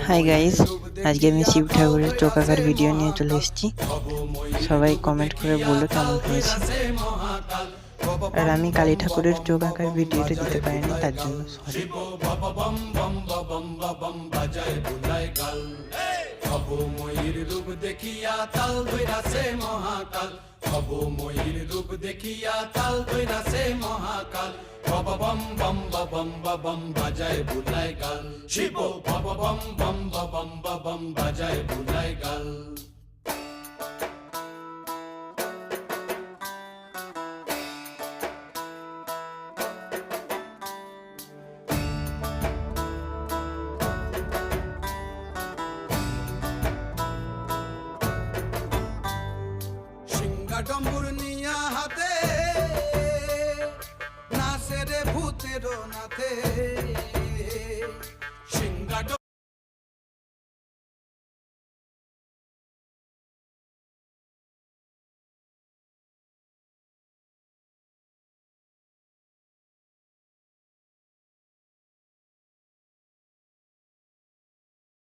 Hi guys, আজকে আমি শিব ঠাকুরের চোখ আঁকার ভিডিও নিয়ে চলে এসেছি। সবাই কমেন্ট করে বলো কেমন হয়েছে। আর আমি কালী ঠাকুরের চোখ আঁকার ভিডিওটা দিতে পারিনি, তার জন্য সরি। ময়ূর রূপ দেখিয়া তাল ধইরাছে মহাকাল, ভব ময়ূর রূপ দেখিয়া তাল ধইরাছে মহাকাল। বব বম বম বম বম বাজায় বুলায় গাল, শিব বব বম বম বম বম বাজায় বুলায় গাল। ডম্বুর